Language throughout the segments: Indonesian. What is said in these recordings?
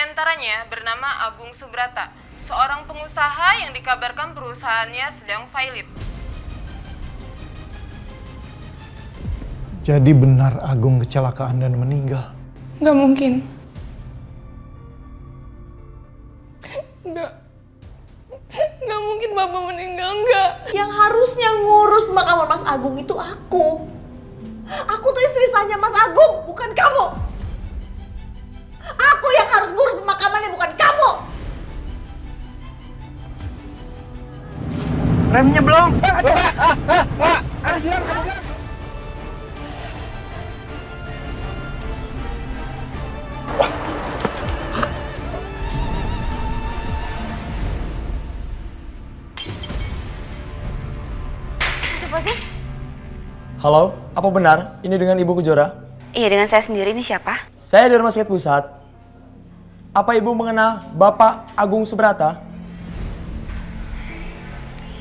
antaranya bernama Agung Subrata, seorang pengusaha yang dikabarkan perusahaannya sedang failit. Jadi benar Agung kecelakaan dan meninggal? Nggak mungkin. Nggak mungkin Bapak meninggal, nggak. Yang harusnya ngurus pemakaman Mas Agung itu aku. Aku tuh istri sahnya Mas Agung, bukan kamu. Aku yang harus ngurus pemakamannya, bukan kamu. Remnya belum. Halo, apa benar ini dengan Ibu Kejora? Iya, dengan saya sendiri. Ini siapa? Saya dari Rumah Sakit Pusat. Apa Ibu mengenal Bapak Agung Subrata?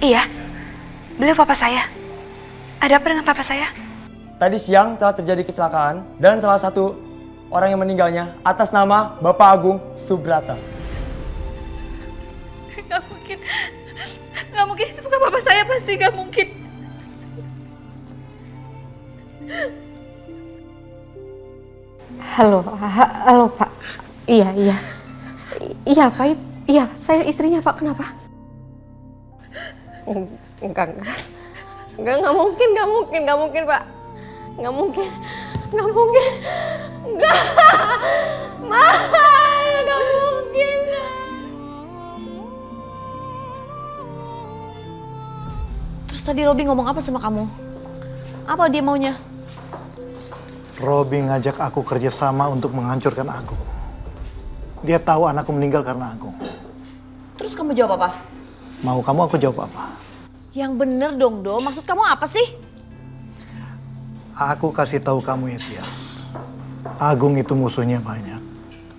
Iya, beliau papa saya. Ada apa dengan papa saya? Tadi siang telah terjadi kecelakaan dan salah satu orang yang meninggalnya atas nama Bapak Agung Subrata. Gak mungkin. Gak mungkin, itu bukan papa saya, pasti gak mungkin. Halo Pak. Iya Pak. Iya, saya istrinya Pak. Kenapa? Enggak mungkin Pak. Nggak mungkin. Nggak mungkin. Terus tadi Robi ngomong apa sama kamu? Apa dia maunya? Robi ngajak aku kerjasama untuk menghancurkan Agung. Dia tahu anakku meninggal karena Agung. Terus kamu jawab apa? Mau kamu aku jawab apa? Yang bener dong, Do. Maksud kamu apa sih? Aku kasih tahu kamu ya, Tias. Agung itu musuhnya banyak.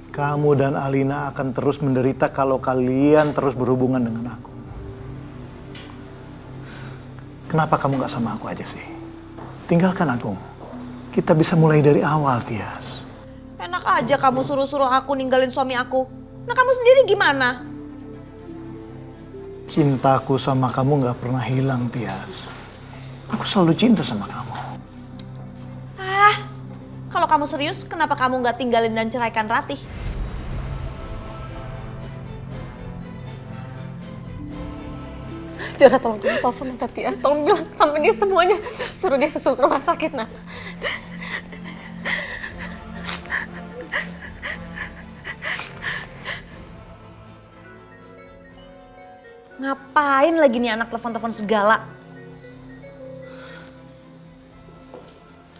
Kamu dan Alina akan terus menderita kalau kalian terus berhubungan dengan Agung. Kenapa kamu gak sama aku aja sih? Tinggalkan Agung. Kita bisa mulai dari awal, Tias. Enak aja kamu suruh-suruh aku ninggalin suami aku. Nah kamu sendiri gimana? Cintaku sama kamu gak pernah hilang, Tias. Aku selalu cinta sama kamu. Kalau kamu serius, kenapa kamu nggak tinggalin dan ceraikan Ratih? Jara, tolong kamu telepon Tante Tias. Tolong bilang sampai dia semuanya. Suruh dia susul ke rumah sakit, nah. Ngapain lagi nih anak telepon-telepon segala?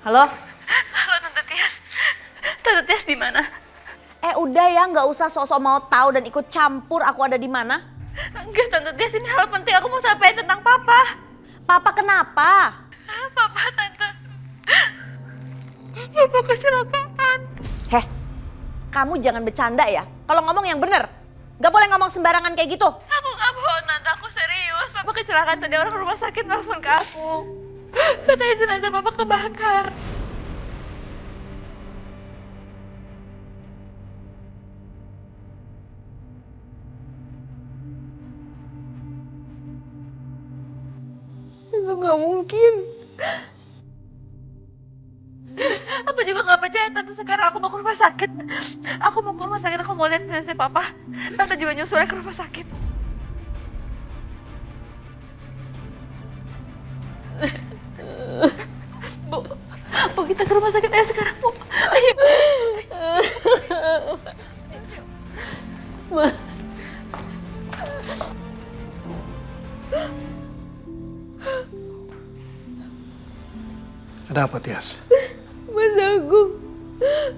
Halo? Halo Tante Tias. Tante Tias di mana? Udah ya, nggak usah sok-sok mau tahu dan ikut campur aku ada di mana. Enggak Tante Tias, ini hal penting. Aku mau sampaikan tentang papa. Papa kenapa? Papa Tante. Papa kecelakaan. Heh, kamu jangan bercanda ya. Kalau ngomong yang bener. Gak boleh ngomong sembarangan kayak gitu. Aku nggak bohong Tante, aku serius. Papa kecelakaan tadi, orang rumah sakit telepon ke aku. Katanya jenazah papa kebakar. Itu nggak mungkin. Aku juga nggak percaya Tante. Sekarang aku mau ke rumah sakit. Aku mau ke rumah sakit, aku mau lihat jenazah papa. Tante juga nyusulnya ke rumah sakit. Bu, kita ke rumah sakit ayo sekarang, Bu. Ayo. Ma. Ada apa, Tias?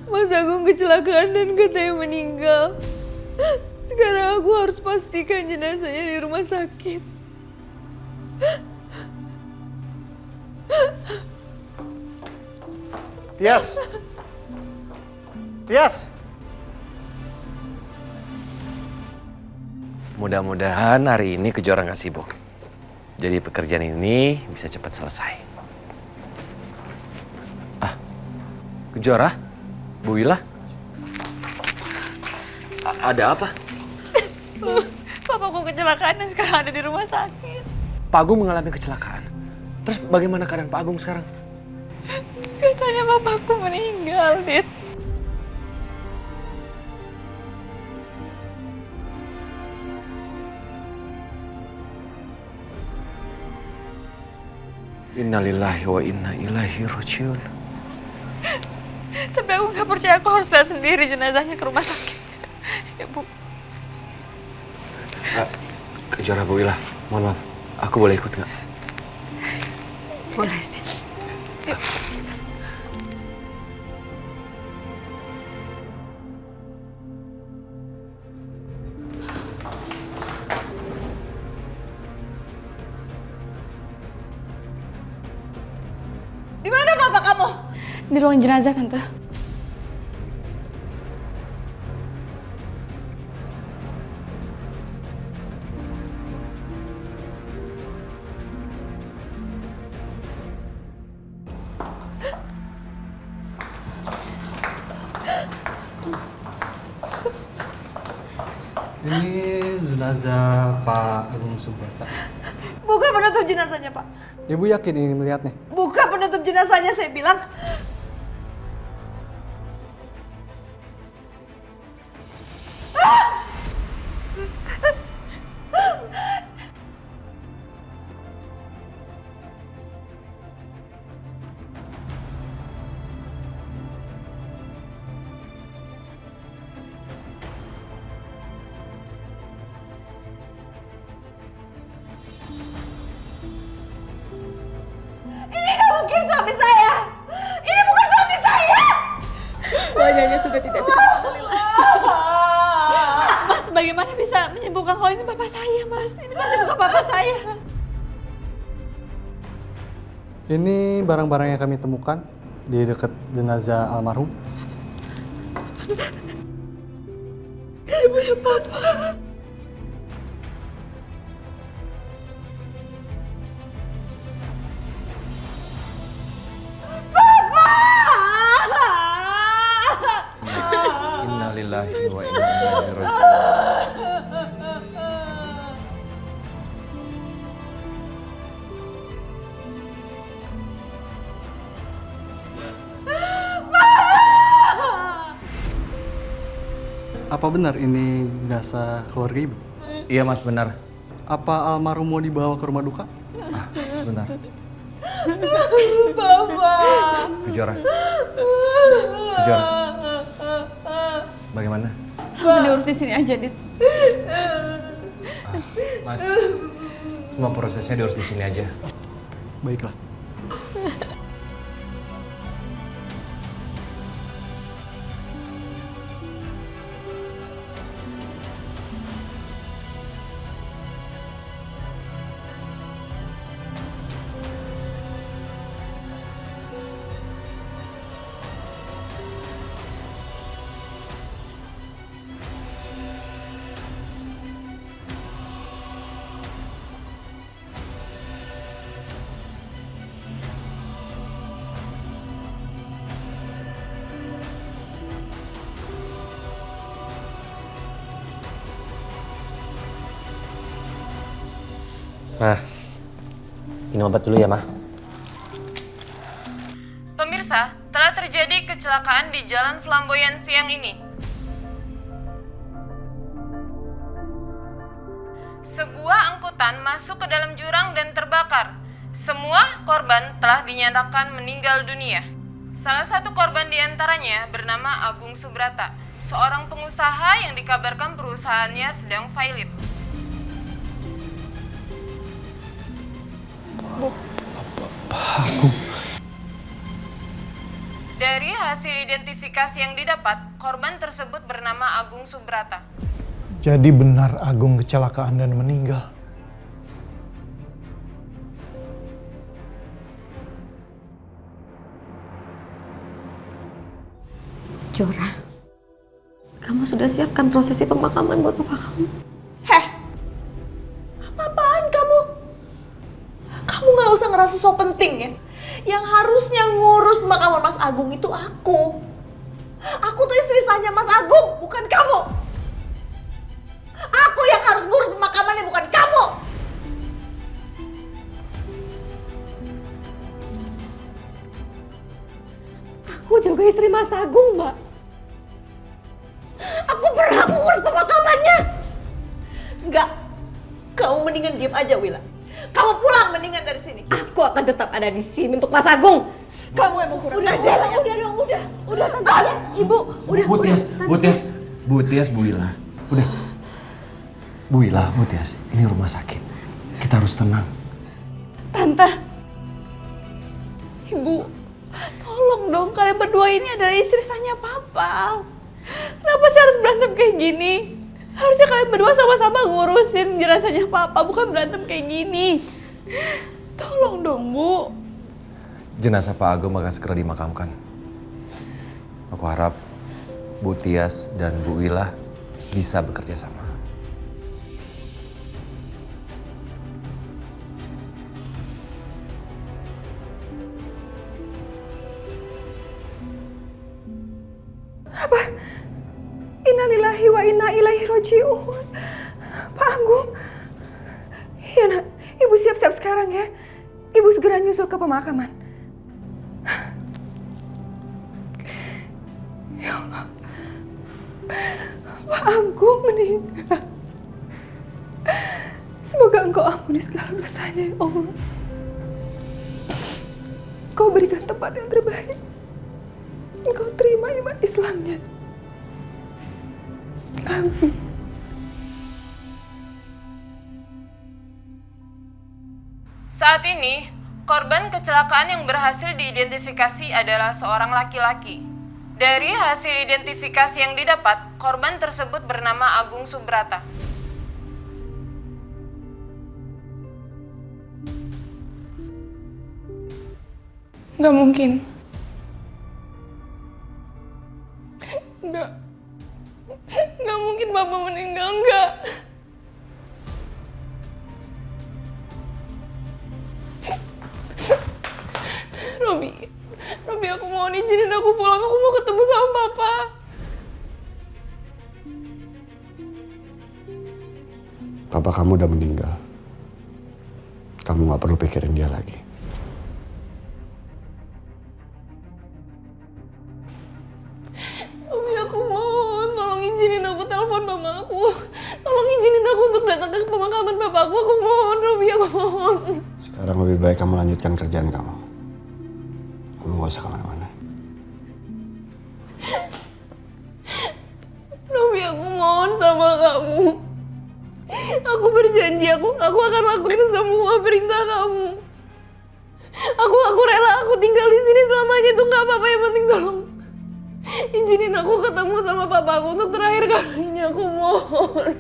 Mas Agung kecelakaan dan katanya meninggal. Sekarang aku harus pastikan jenazahnya di rumah sakit. Tias! Tias! Mudah-mudahan hari ini Kejora nggak sibuk. Jadi pekerjaan ini bisa cepat selesai. Kejora? Bu Wila? Ada apa? Papaku kecelakaan dan sekarang ada di rumah sakit. Pak Agung mengalami kecelakaan. Terus bagaimana keadaan Pak Agung sekarang? Katanya papaku meninggal, Dit. Innalillahi wa inna ilaihi rajiun. Tapi aku nggak percaya, aku harus lihat sendiri jenazahnya ke rumah sakit. Ibu. Kejora Bu Ila, mohon maaf. Aku boleh ikut nggak? Boleh, Dit. Yuk. Di mana papa kamu? Di ruang jenazah, Tante. Ini jenazah Pak Agung Subrata. Buka penutup jenazahnya, Pak. Ibu yakin ini melihatnya? Buka penutup jenazahnya, saya bilang. Ini nggak mungkin suami saya. Ini bukan suami saya. Wajahnya sudah tidak bisa dikenali lagi. Mas, bagaimana bisa menyembuhkan kalau ini bapak saya, Mas? Ini pasti bukan bapak saya. Ini barang-barang yang kami temukan di dekat jenazah almarhum. Innalillahi wa inna ilaihi rajiun. Apa benar ini jenazah keluarga ibu? Iya Mas, benar. Apa almarhum mau dibawa ke rumah duka? Sebentar. Bapak. Kejora. Kejora. Bagaimana? Diurus di sini aja, Dit. Mas, semua prosesnya diurus di sini aja. Baiklah. Nah, minum obat dulu ya, Ma. Pemirsa, telah terjadi kecelakaan di Jalan Flamboyan siang ini. Sebuah angkutan masuk ke dalam jurang dan terbakar. Semua korban telah dinyatakan meninggal dunia. Salah satu korban diantaranya bernama Agung Subrata, seorang pengusaha yang dikabarkan perusahaannya sedang failit. Dari hasil identifikasi yang didapat, korban tersebut bernama Agung Subrata. Jadi benar Agung kecelakaan dan meninggal. Jora, kamu sudah siapkan prosesi pemakaman buat papa kamu? Heh, apa-apaan kamu? Kamu nggak usah ngerasa so penting ya. Yang harusnya ngurus pemakaman Mas Agung itu aku. Aku tuh istri sahnya Mas Agung, bukan kamu. sebagai istri Mas Agung, Mbak. Aku berhak mengurus pemakamannya. Enggak. Kamu mendingan diam aja, Wila. Kamu pulang mendingan dari sini. Aku akan tetap ada di sini untuk Mas Agung. Kamu emang kurang ajar. Udah dong, udah tante ya. Ibu, udah. Bu Tias, Bu Wila. Udah. Bu Wila, Bu Tias, ini rumah sakit. Kita harus tenang. Tante. Ibu, tolong dong, kalian berdua ini adalah istri sahnya Papa. Kenapa sih harus berantem kayak gini? Harusnya kalian berdua sama-sama ngurusin jenazahnya Papa, bukan berantem kayak gini. Tolong dong, Bu. Jenazah Pak Agung akan segera dimakamkan. Aku harap Bu Tias dan Bu Wila bisa bekerja sama. Innalillahi wa inna ilaihi raji'un. Pak Agung. Iya nak, Ibu siap-siap sekarang ya. Ibu segera nyusul ke pemakaman. Ya Allah. Pak Agung meninggal. Semoga Engkau ampuni segala dosanya ya Allah. Engkau berikan tempat yang terbaik. Engkau terima iman Islamnya. Amin. Saat ini, korban kecelakaan yang berhasil diidentifikasi adalah seorang laki-laki. Dari hasil identifikasi yang didapat, korban tersebut bernama Agung Subrata. Nggak mungkin. Nggak mungkin Papa meninggal, nggak. Robi, aku mohon izinin aku pulang. Aku mau ketemu sama Papa. Papa kamu udah meninggal. Kamu gak perlu pikirin dia lagi. Robi, aku mohon. Tolong izinin aku telepon mama aku. Tolong izinin aku untuk datang ke pemakaman bapakku. Aku mohon, Robi, aku mohon. Sekarang lebih baik kamu lanjutkan kerjaan kamu. Kamu gak usah kemana-mana. Robi, aku mohon sama kamu. Aku berjanji aku akan lakuin semua perintah kamu. Aku rela aku tinggal di sini selamanya, itu nggak apa-apa, yang penting tolong izinin aku ketemu sama papa aku untuk terakhir kalinya, aku mohon.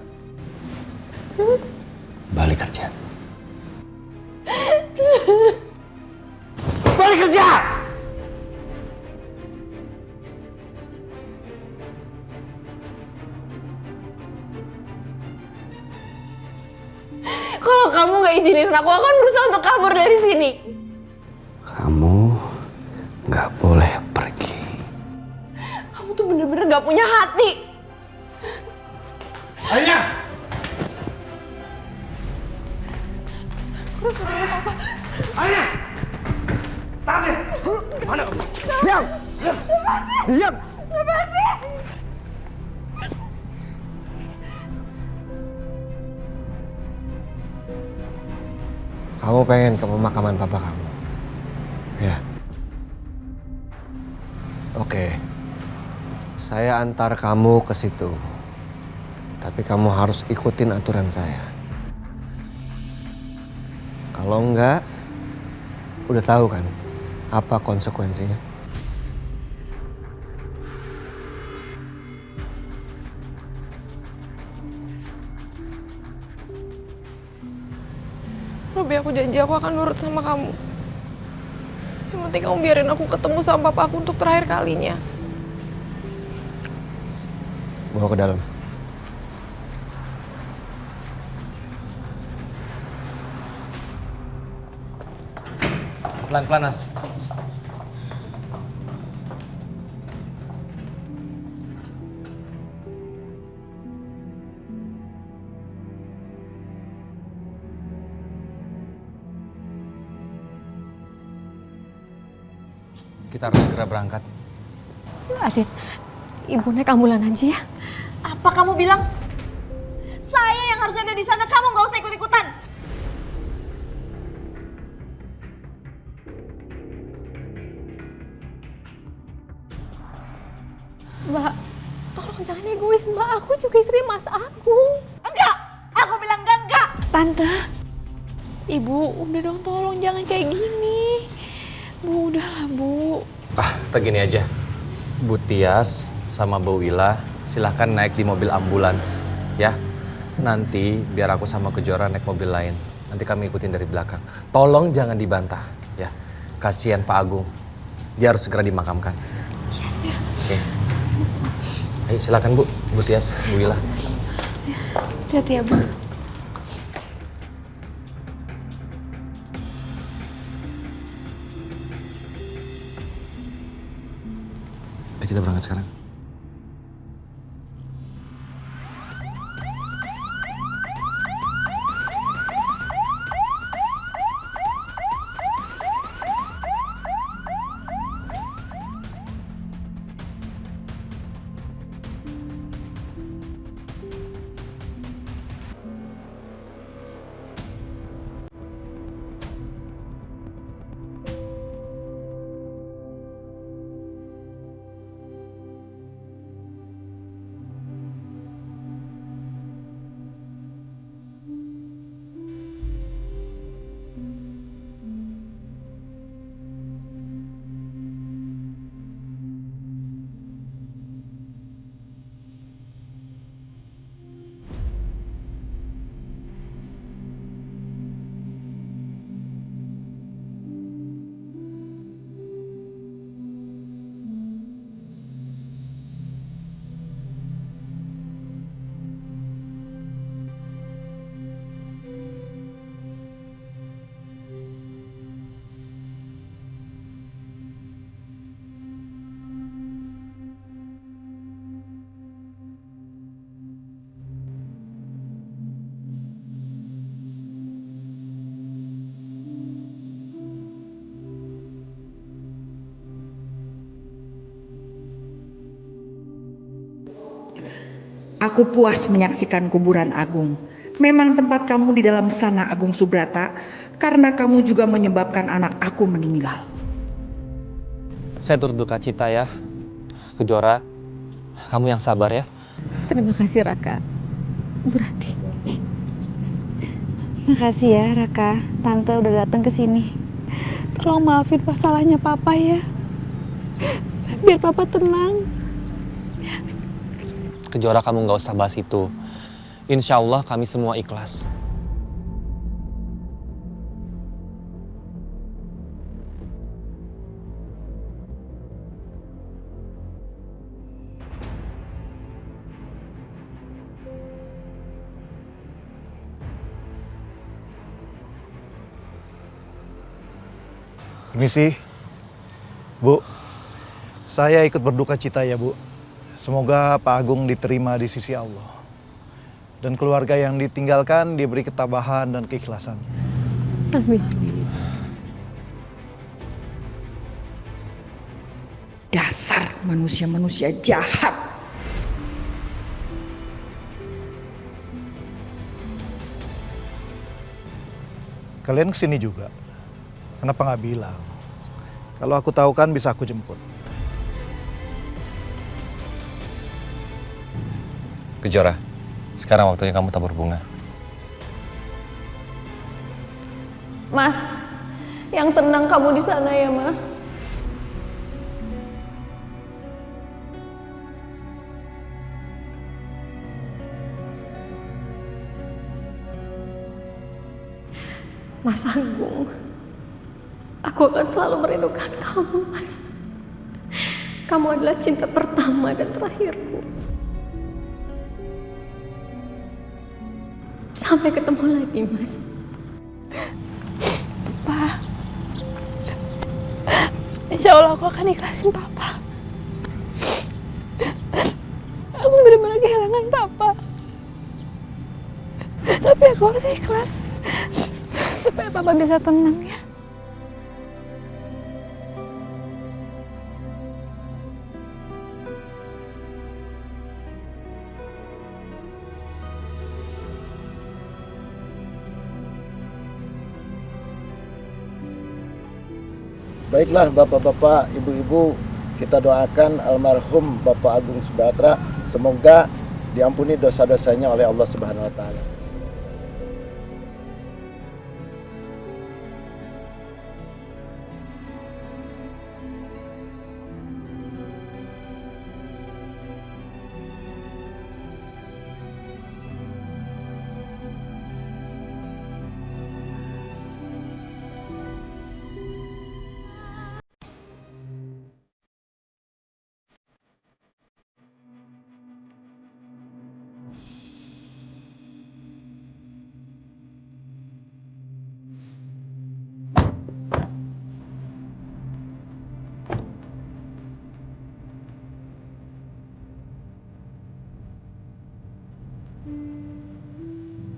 Balik kerja. Balik kerja! Kalau kamu nggak izinin aku akan berusaha untuk kabur dari sini. Kamu gak boleh pergi. Kamu tuh bener-bener nggak punya hati. Alina! Terus ketemu papa. Alina! Tahan deh! Mana kamu? Diam! Diam! Lepasin! Kamu pengen ke pemakaman papa kamu? Ya. Oke. Saya antar kamu ke situ. Tapi kamu harus ikutin aturan saya. Kalau enggak, udah tahu kan apa konsekuensinya? Robi, aku janji aku akan nurut sama kamu. Yang penting kamu biarin aku ketemu sama papa aku untuk terakhir kalinya. Bawa ke dalam. Pelan-pelan, Nas. Kita harus segera berangkat. Adit, ibu naik ambulan aja ya. Apa kamu bilang? Saya yang harusnya ada di sana, kamu nggak usah ikut-ikutan. Mbak, tolong jangan egois Mbak, aku juga istri Mas Agung. Enggak, aku bilang enggak. Tante, Ibu, udah dong tolong jangan kayak gini. Bu, udahlah Bu. Tak gini aja. Bu Tias sama Bu Wila silahkan naik di mobil ambulans ya. Nanti biar aku sama Kejora naik mobil lain. Nanti kami ikutin dari belakang. Tolong jangan dibantah ya. Kasihan Pak Agung. Dia harus segera dimakamkan. Iya. Oke. Ayo silakan Bu Tias, Bu Wila. Hati-hati ya Bu. Ayo kita berangkat sekarang. Aku puas menyaksikan kuburan Agung. Memang tempat kamu di dalam sana, Agung Subrata, karena kamu juga menyebabkan anak aku meninggal. Saya turut duka cita ya. Kejora, kamu yang sabar ya. Terima kasih Raka. Berarti. Makasih ya Raka, Tante udah datang ke sini. Tolong maafin masalahnya Papa ya. Biar Papa tenang. Kejora, kamu nggak usah bahas itu. Insya Allah kami semua ikhlas. Permisi, Bu. Saya ikut berduka cita ya, Bu. Semoga Pak Agung diterima di sisi Allah. Dan keluarga yang ditinggalkan diberi ketabahan dan keikhlasan. Amin. Dasar manusia-manusia jahat. Kalian kesini juga. Kenapa nggak bilang? Kalau aku tahu kan bisa aku jemput. Kejora, sekarang waktunya kamu tabur bunga. Mas, yang tenang kamu di sana ya Mas. Mas Agung, aku akan selalu merindukan kamu, Mas. Kamu adalah cinta pertama dan terakhirku. Sampai ketemu lagi, Mas. Pa, insya Allah aku akan ikhlasin Papa. Aku benar-benar kehilangan Papa. Tapi aku harus ikhlas. Supaya Papa bisa tenang ya. Baiklah bapak-bapak, ibu-ibu, kita doakan almarhum Bapak Agung Subrata semoga diampuni dosa-dosanya oleh Allah Subhanahu wa taala.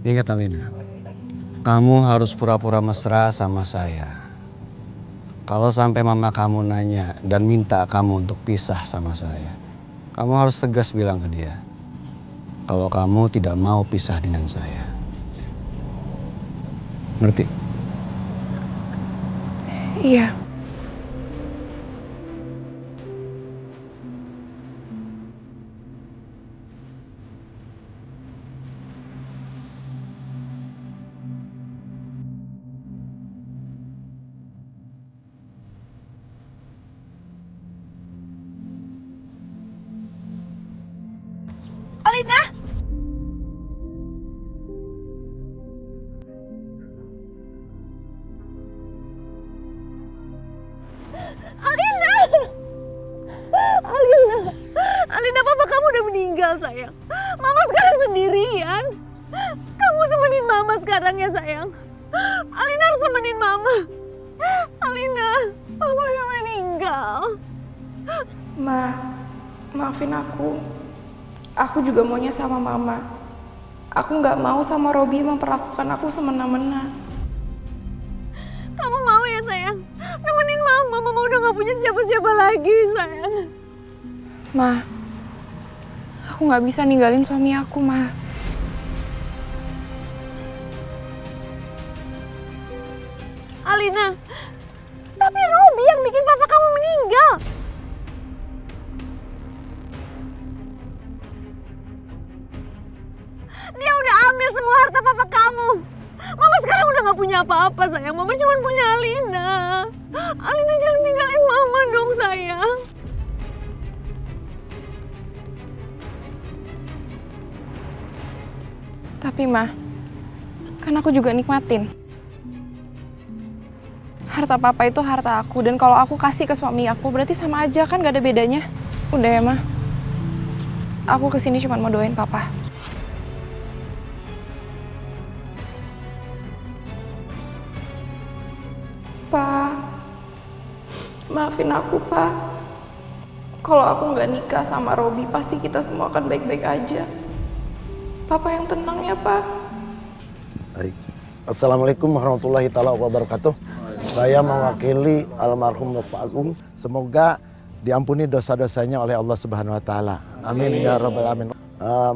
Ingat Alina, kamu harus pura-pura mesra sama saya. Kalau sampai mama kamu nanya dan minta kamu untuk pisah sama saya, kamu harus tegas bilang ke dia kalau kamu tidak mau pisah dengan saya. Ngerti? Iya. Alina! Alina! Alina! Alina, papa kamu udah meninggal, sayang. Mama sekarang sendirian. Kamu temenin mama sekarang ya, sayang. Alina harus temenin mama. Alina, papa udah meninggal. Ma, maafin aku. Aku juga maunya sama mama. Aku nggak mau sama Robi memperlakukan aku semena-mena. Kamu mau ya, sayang? Temenin mama. Mama udah gak punya siapa-siapa lagi, sayang. Ma, aku nggak bisa ninggalin suami aku, Ma. Alina, tapi Robi yang bikin papa kamu meninggal. Dia udah ambil semua harta papa kamu. Mama sekarang udah gak punya apa-apa, sayang. Mama cuma punya Alina. Alina, jangan tinggalin mama dong, sayang. Tapi Ma, kan aku juga nikmatin. Harta papa itu harta aku, dan kalau aku kasih ke suami aku berarti sama aja, kan gak ada bedanya. Udah ya Ma, aku kesini cuma mau doain papa. Pa, maafin aku, Pa. Kalau aku nggak nikah sama Robi, pasti kita semua akan baik-baik aja. Papa yang tenang ya, Pa. Baik. Assalamualaikum warahmatullahi taala wabarakatuh. Saya mewakili almarhum Bapak Agung. Semoga diampuni dosa-dosanya oleh Allah Subhanahu wa taala. Amin ya rabbal alamin.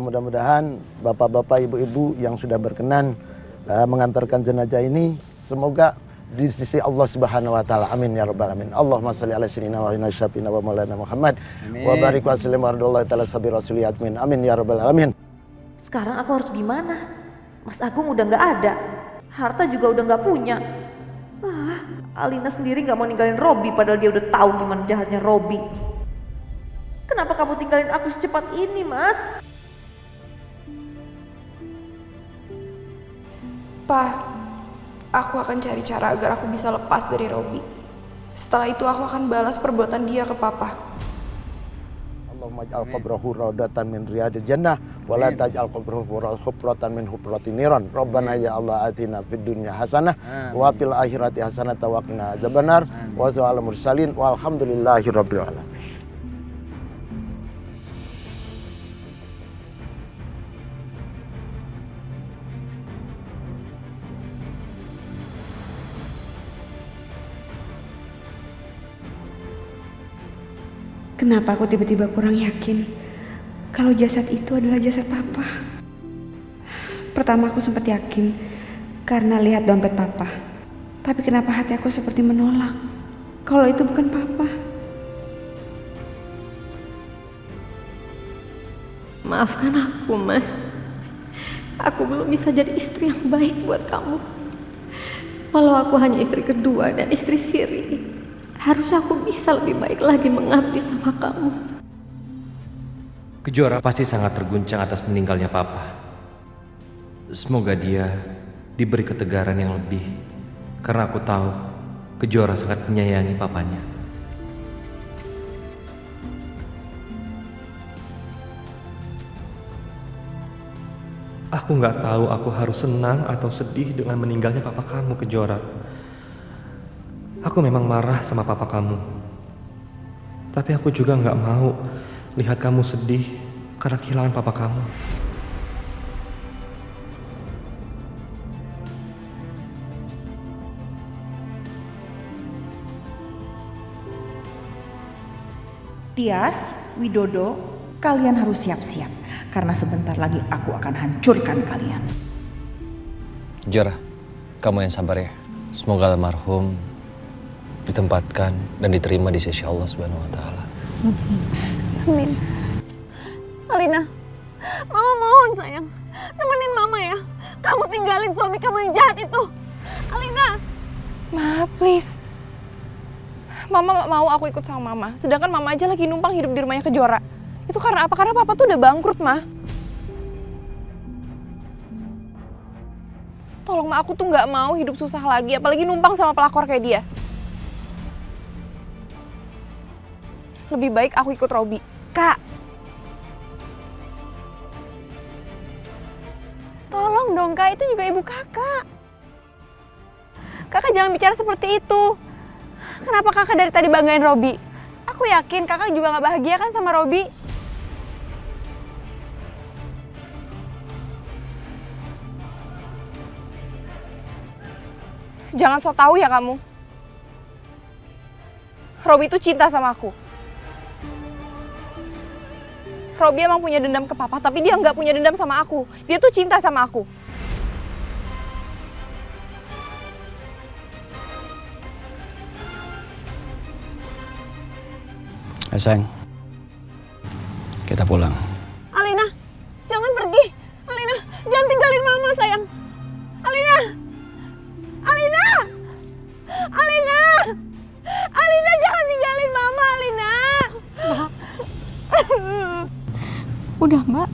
Mudah-mudahan bapak-bapak, ibu-ibu yang sudah berkenan mengantarkan jenazah ini, semoga di sisi Allah Subhanahu wa taala. Amin ya rabbal alamin. Allahumma shalli ala sayyidina wa inna syafina wa maulana Muhammad. Wa barik wa sallim wa radhiyallahu taala sabi rasulih amin. Amin ya rabbal alamin. Sekarang aku harus gimana? Mas Agung udah nggak ada. Harta juga udah nggak punya. Alina sendiri nggak mau ninggalin Robi padahal dia udah tahu gimana jahatnya Robi. Kenapa kamu tinggalin aku secepat ini, Mas? Pa, aku akan cari cara agar aku bisa lepas dari Robi. Setelah itu aku akan balas perbuatan dia ke papa. Allahumma ij'al qabrahu raudatan min riyadil jannah wa la taj'al qabrahu hufratan min hufratin niran. Rabbana ya Allah atina fid dunya hasanah wa fil akhirati hasanah wa qina adzabannar wa sallallahu mursalin walhamdulillahi rabbil alamin. Kenapa aku tiba-tiba kurang yakin kalau jasad itu adalah jasad papa? Pertama aku sempat yakin karena lihat dompet papa. Tapi kenapa hati aku seperti menolak? kalau itu bukan papa. Maafkan aku, Mas. Aku belum bisa jadi istri yang baik buat kamu. Walau aku hanya istri kedua dan istri siri, harusnya aku bisa lebih baik lagi mengabdi sama kamu. Kejora pasti sangat terguncang atas meninggalnya Papa. Semoga dia diberi ketegaran yang lebih, karena aku tahu Kejora sangat menyayangi papanya. Aku nggak tahu aku harus senang atau sedih dengan meninggalnya papa kamu, Kejora. Aku memang marah sama papa kamu. Tapi aku juga nggak mau lihat kamu sedih karena kehilangan papa kamu. Tias, Widodo, kalian harus siap-siap. Karena sebentar lagi aku akan hancurkan kalian. Kejora, kamu yang sabar ya. Semoga almarhum ditempatkan dan diterima di sisi Allah Subhanahu wa taala. Amin. Alina, Mama mohon sayang, temenin Mama ya. Kamu tinggalin suami kamu yang jahat itu. Alina. Ma, please. Mama gak mau aku ikut sama Mama. Sedangkan Mama aja lagi numpang hidup di rumahnya Kejora. Itu karena apa? Karena Papa tuh udah bangkrut, Ma. Tolong, Ma, aku tuh gak mau hidup susah lagi. Apalagi numpang sama pelakor kayak dia. Lebih baik aku ikut Robi. Kak. Tolong dong, Kak. Itu juga ibu kakak. Kakak jangan bicara seperti itu. Kenapa kakak dari tadi banggain Robi? Aku yakin kakak juga gak bahagia kan sama Robi? Jangan sok tahu ya kamu. Robi tuh cinta sama aku. Robi emang punya dendam ke Papa, tapi dia nggak punya dendam sama aku. Dia tuh cinta sama aku. Sayang, kita pulang. Alina, jangan pergi. Alina, jangan tinggalin Mama sayang. Alina. Alina. Alina. Alina, jangan tinggalin Mama, Alina. Mbak. Udah, Mbak.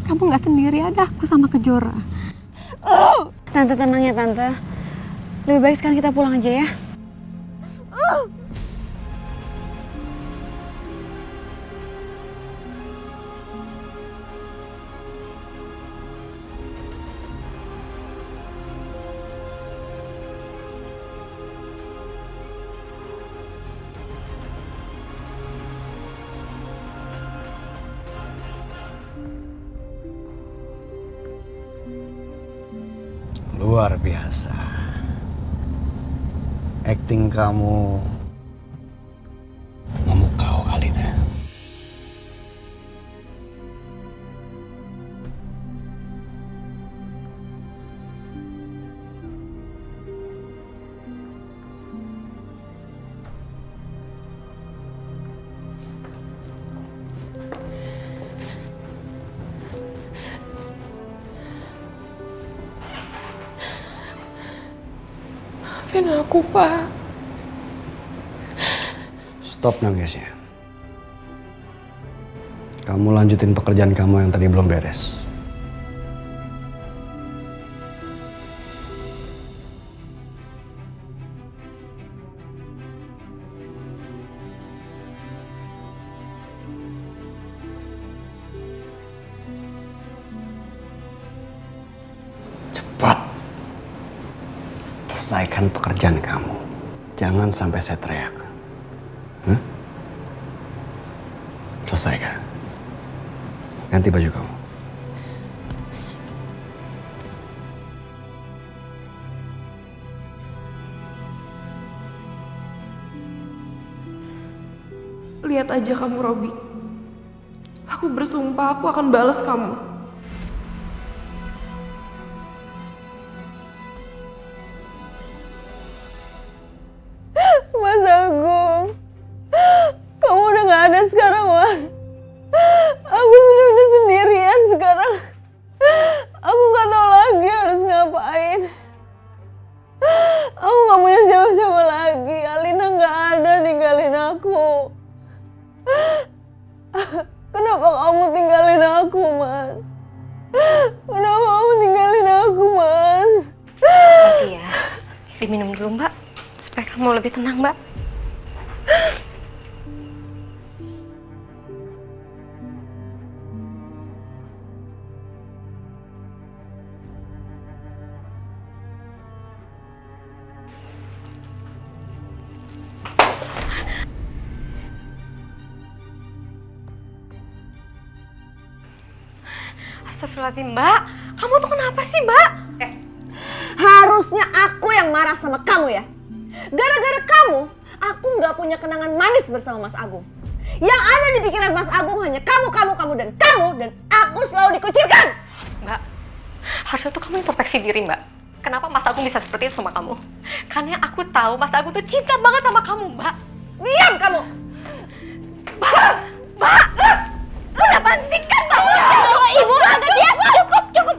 Kamu nggak sendiri, ada aku sama Kejora. Tante tenang ya Tante. Lebih baik sekarang kita pulang aja ya. Luar biasa. Acting kamu memukau, Alina. Maafin aku, Pak. Stop nangisnya. Kamu lanjutin pekerjaan kamu yang tadi belum beres. Cepat. Selesaikan pekerjaan kamu. Jangan sampai saya teriak. Selesaikan. Ganti baju kamu. Lihat aja kamu, Robi. Aku bersumpah aku akan balas kamu. Ma, Diminum dulu Mbak, supaya kamu lebih tenang Mbak. Astagfirullahaladzim Mbak, kamu tuh kenapa sih Mbak? Harusnya aku yang marah sama kamu ya. Gara-gara kamu, aku nggak punya kenangan manis bersama Mas Agung. Yang ada di pikiran Mas Agung hanya kamu, dan aku selalu dikucilkan. Mbak, harusnya tuh kamu introspeksi diri Mbak. Kenapa Mas Agung bisa seperti itu sama kamu? Karena aku tahu Mas Agung tuh cinta banget sama kamu Mbak. Diam kamu! Mbak! Udah hentikan Mbak! Ibu, Tante Tias, cukup!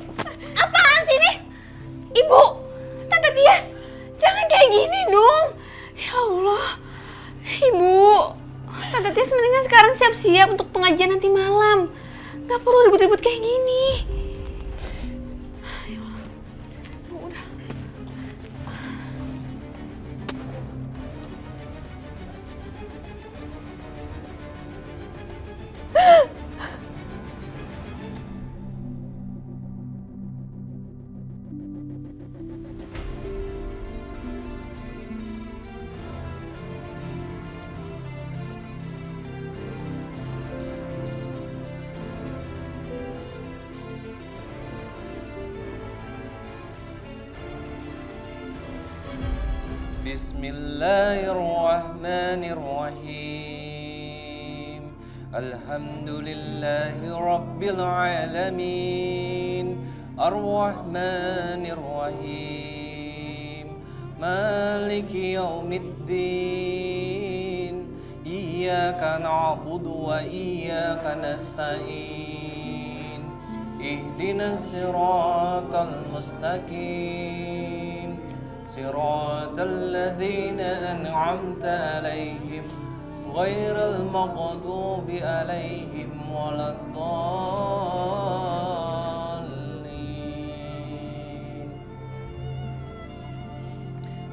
Apaan sih ini? Ibu, Tante Tias, jangan kayak gini dong. Ya Allah, Ibu, Tante Tias mendingan sekarang siap-siap untuk pengajian nanti malam. Gak perlu ribut-ribut kayak gini. Ya Allah. Udah. Bismillahirrahmanirrahim. Alhamdulillahi Rabbil alamin. Ar-Rahmanirrahim. Maliki yaumiddin. Iyyaka na'budu wa iyyaka nasta'in. Ihdinas siratal mustaqim. صراط الذين أنعمت عليهم غير المغضوب عليهم ولا الضالين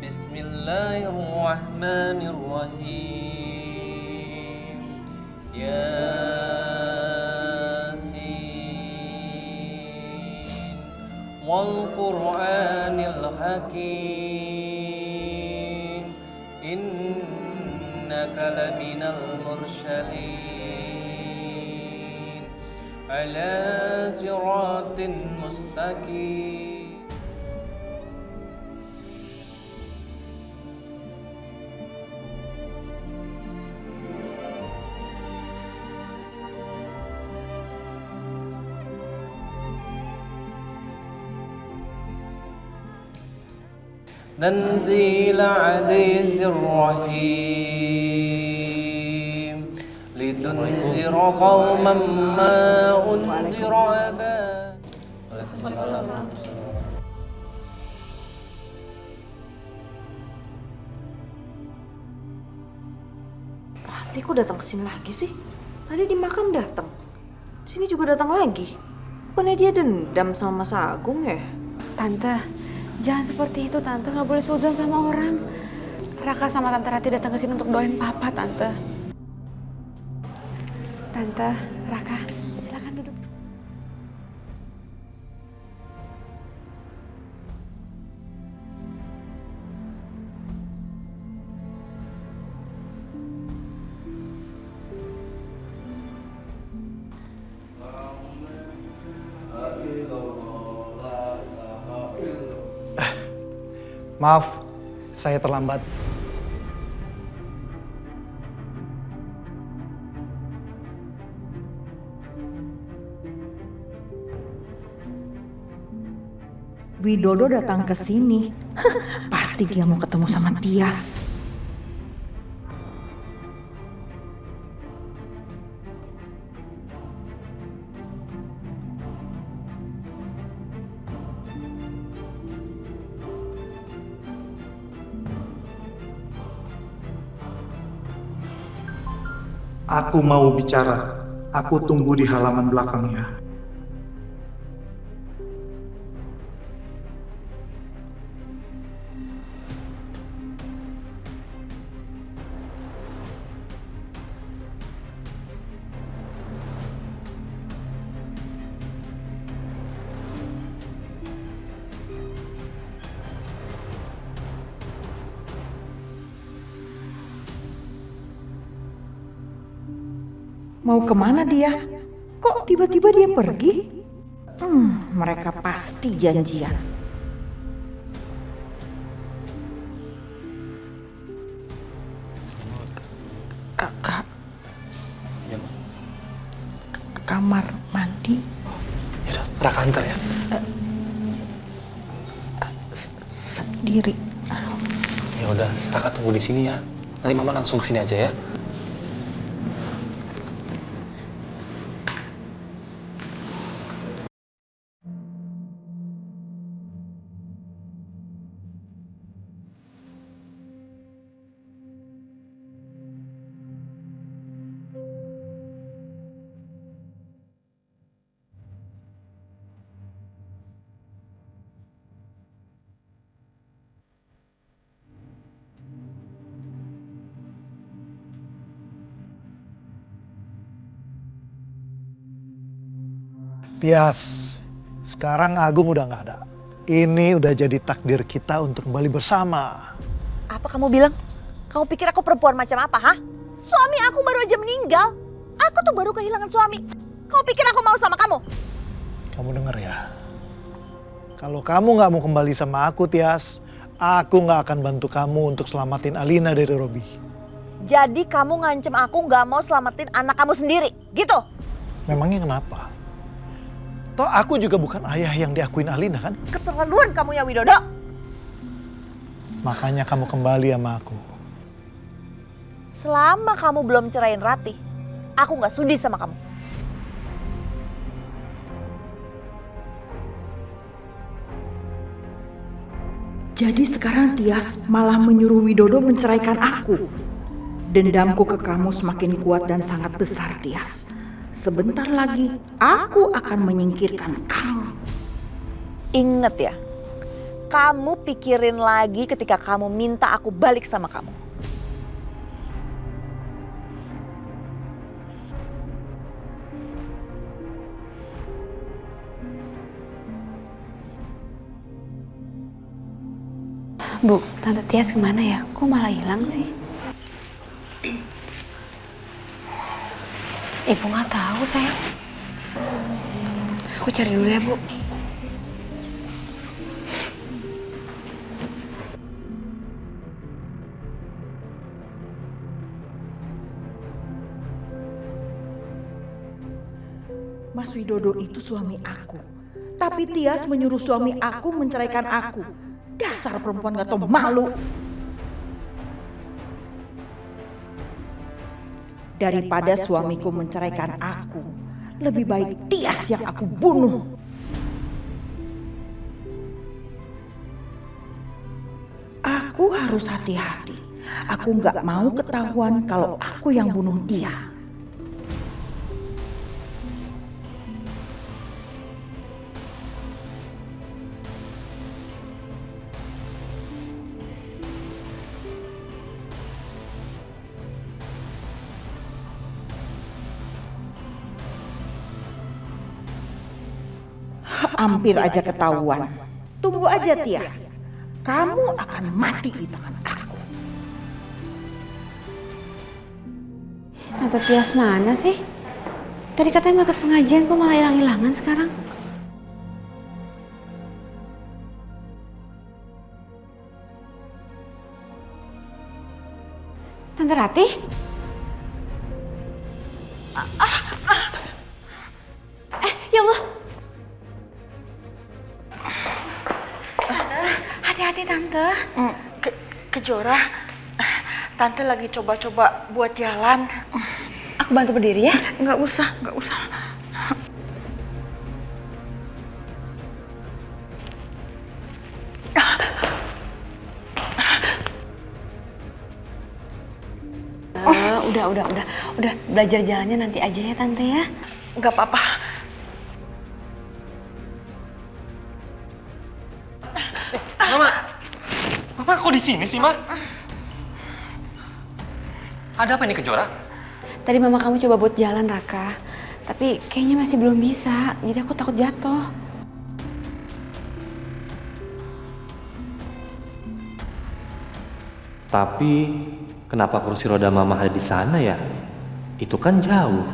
بسم الله الرحمن الرحيم ياسين والقرآن الحكيم إنك لمن المرسلين على صراط مستقيم تنزيل عزيز الرحيم لتنذر قوما ما أنذر آباؤهم. Rati kok datang ke sini lagi sih? Tadi di makam datang. Sini juga datang lagi. Bukannya dia dendam sama Mas Agung ya? Tante, jangan seperti itu Tante, nggak boleh suudzon sama orang. Raka sama Tante Rati datang ke sini untuk doain Papa Tante. Tante, Raka, silakan duduk. Maaf, saya terlambat. Widodo datang ke sini. Pasti dia mau ketemu sama Tias. Aku mau bicara. Aku tunggu di halaman belakangnya. Mau kemana dia? Kok tiba-tiba dia pergi? Mereka pasti janjian. Kak, kamar mandi. Yaudah, Raka antar ya. Sendiri. Ya udah, Raka tunggu di sini ya. Nanti Mama langsung kesini aja ya. Tias, sekarang Agung udah nggak ada. Ini udah jadi takdir kita untuk kembali bersama. Apa kamu bilang? Kamu pikir aku perempuan macam apa, ha? Suami aku baru aja meninggal. Aku tuh baru kehilangan suami. Kamu pikir aku mau sama kamu? Kamu denger ya. Kalau kamu nggak mau kembali sama aku, Tias, aku nggak akan bantu kamu untuk selamatin Alina dari Robi. Jadi kamu ngancem aku nggak mau selamatin anak kamu sendiri, gitu? Memangnya kenapa? Toh aku juga bukan ayah yang diakuin Alina kan? Keterlaluan kamu ya Widodo. Makanya kamu kembali sama aku. Selama kamu belum cerain Ratih, aku nggak sudi sama kamu. Jadi sekarang Tias malah menyuruh Widodo menceraikan aku. Dendamku ke kamu semakin kuat dan sangat besar, Tias. Sebentar lagi aku akan menyingkirkan kamu. Ingat ya, kamu pikirin lagi ketika kamu minta aku balik sama kamu. Bu, Tante Tias kemana ya? Kok malah hilang sih? Ibu nggak tahu, sayang. Aku cari dulu ya, Bu. Mas Widodo itu suami aku. Tapi Tias menyuruh suami aku menceraikan aku. Dasar perempuan gak tahu malu. Daripada suamiku menceraikan aku, lebih baik Tias yang aku bunuh. Aku harus hati-hati. Aku gak mau ketahuan kalau aku yang bunuh dia. Hampir aja ketahuan. Tunggu aja Tias. Kamu akan mati di tangan aku. Tante Tias mana sih? Tadi katanya mau ikut pengajian, kok malah hilang-hilangan sekarang? Tante Ratih? Ya Allah. Hati-hati Tante. Kejora, Tante lagi coba-coba buat jalan. Aku bantu berdiri ya? Nggak usah, nggak usah. Udah belajar jalannya nanti aja ya Tante ya. Nggak apa-apa. Mama kok di sini sih, Ma? Ada apa nih Kejora? Tadi mama kamu coba buat jalan Raka, tapi kayaknya masih belum bisa. Jadi aku takut jatuh. Tapi kenapa kursi roda Mama ada di sana ya? Itu kan jauh.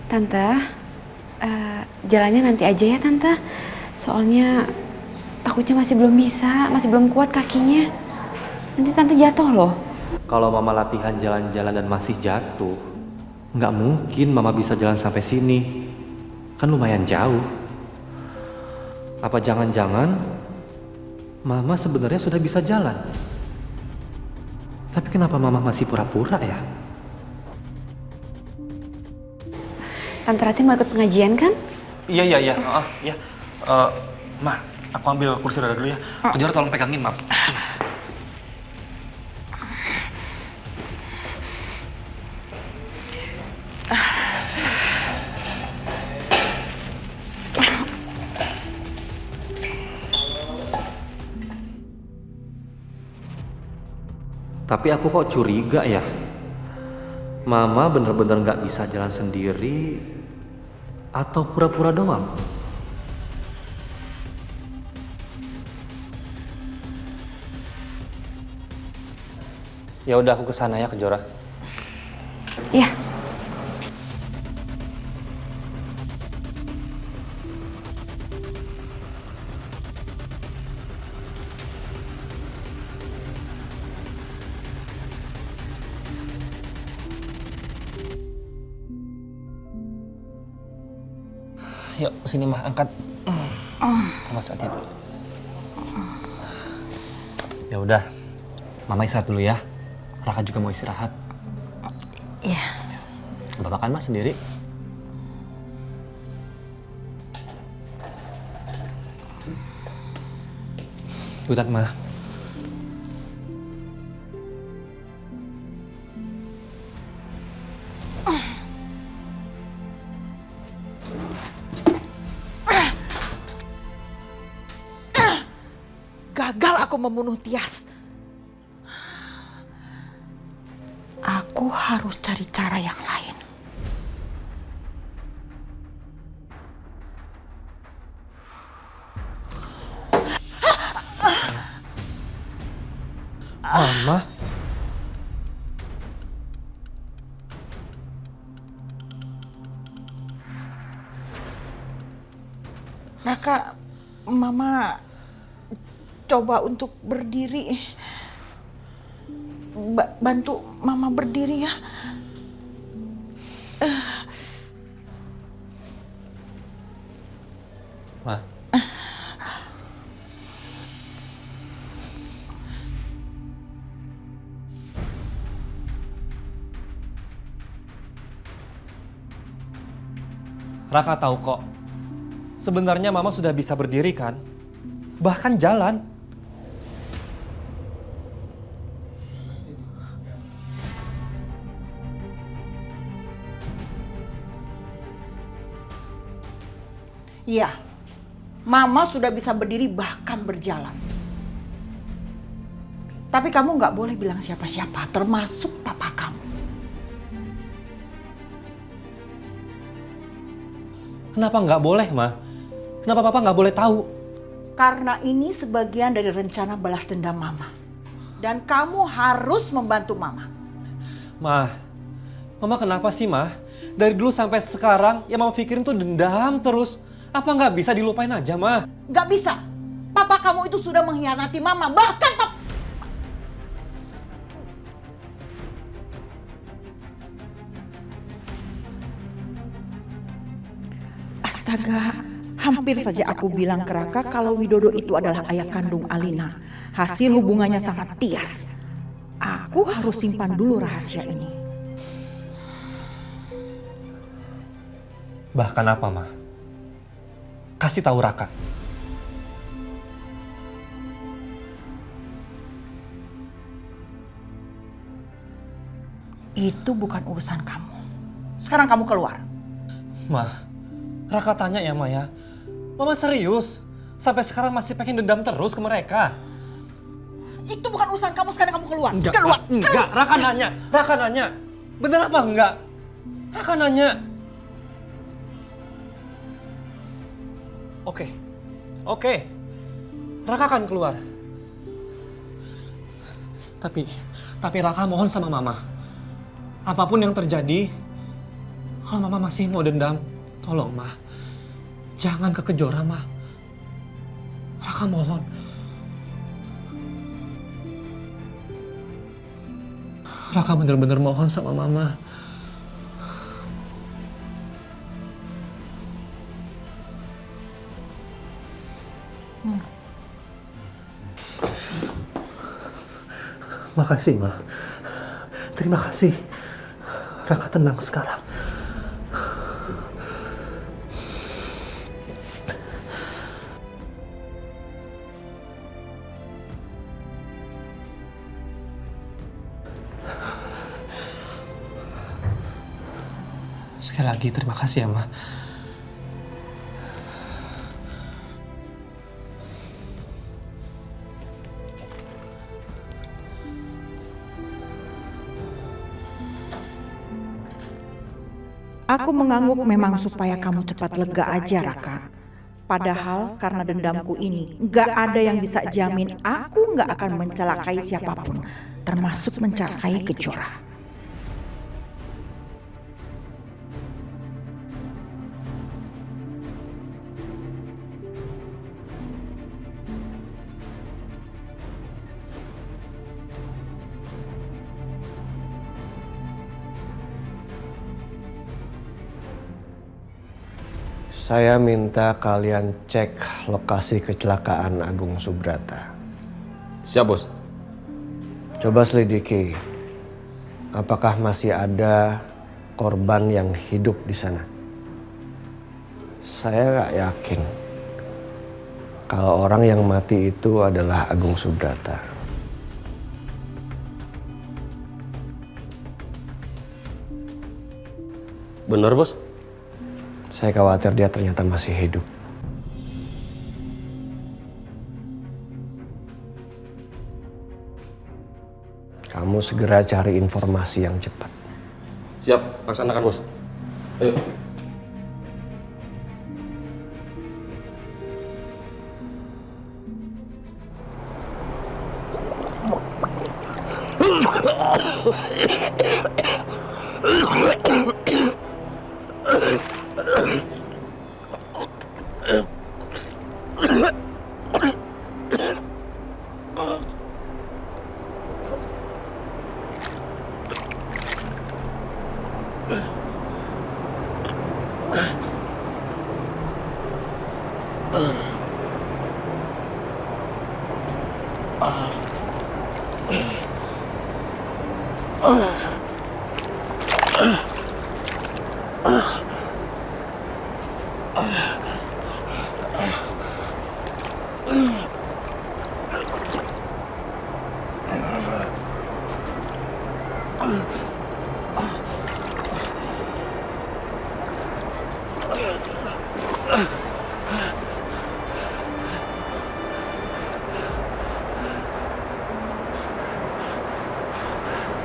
Tante, jalannya nanti aja ya Tante. Soalnya takutnya masih belum bisa, masih belum kuat kakinya. Nanti Tante jatuh loh. Kalau Mama latihan jalan-jalan dan masih jatuh, nggak mungkin Mama bisa jalan sampai sini. Kan lumayan jauh. Apa jangan-jangan Mama sebenarnya sudah bisa jalan? Tapi kenapa Mama masih pura-pura ya? Tante Rati mau ikut pengajian kan? Iya. Ma, aku ambil kursi roda dulu ya. Kejora tolong pegangin, Ma. Tapi aku kok curiga ya. Mama bener-bener nggak bisa jalan sendiri atau pura-pura doang? Ya udah aku kesana ya Kejora. Iya. Yuk sini mah angkat. Mas hati dulu. Ya udah, Mama istirahat dulu ya. Raka juga mau istirahat. Iya. Bapak kan Mas sendiri. Butat mah. Gagal aku membunuh Tias. Aku harus cari cara yang lain. Mama? Raka, Mama coba untuk berdiri. Bantu Mama berdiri ya. Ma. Raka tahu kok. Sebenarnya Mama sudah bisa berdiri kan? Bahkan jalan. Iya, Mama sudah bisa berdiri bahkan berjalan. Tapi kamu nggak boleh bilang siapa-siapa, termasuk papa kamu. Kenapa nggak boleh, Ma? Kenapa Papa nggak boleh tahu? Karena ini sebagian dari rencana balas dendam Mama. Dan kamu harus membantu Mama. Mama kenapa sih, Ma? Dari dulu sampai sekarang yang Mama pikirin tuh dendam terus. Apa nggak bisa dilupain aja, Ma? Nggak bisa. Papa kamu itu sudah mengkhianati Mama. Bahkan Papa... Astaga, hampir saja aku bilang ke Raka kalau Widodo itu adalah ayah kandung Alina. Hasil hubungannya sama Tias. Aku harus simpan dulu rahasia ini. Bahkan apa, Ma? Kasih tahu Raka. Itu bukan urusan kamu. Sekarang kamu keluar. Ma, Raka tanya ya, Ma ya. Mama serius? Sampai sekarang masih pengen dendam terus ke mereka? Itu bukan urusan kamu, sekarang kamu keluar. Enggak, enggak. Raka nanya. Bener apa enggak? Raka nanya. Oke. Raka akan keluar. Tapi Raka mohon sama Mama. Apapun yang terjadi, kalau Mama masih mau dendam, tolong Ma, jangan ke Kejora Ma. Raka mohon. Raka bener-bener mohon sama Mama. Makasih, Ma. Terima kasih. Raka tenang sekarang. Sekali lagi terima kasih ya, Ma. Aku mengangguk memang supaya kamu cepat lega aja, Raka. Padahal karena dendamku ini, gak ada yang bisa jamin aku gak akan mencelakai siapapun, termasuk mencelakai Kejora. Saya minta kalian cek lokasi kecelakaan Agung Subrata. Siap, Bos. Coba selidiki, apakah masih ada korban yang hidup di sana. Saya nggak yakin kalau orang yang mati itu adalah Agung Subrata. Benar, Bos? Saya khawatir dia ternyata masih hidup. Kamu segera cari informasi yang cepat. Siap, laksanakan, Bos. Ayo.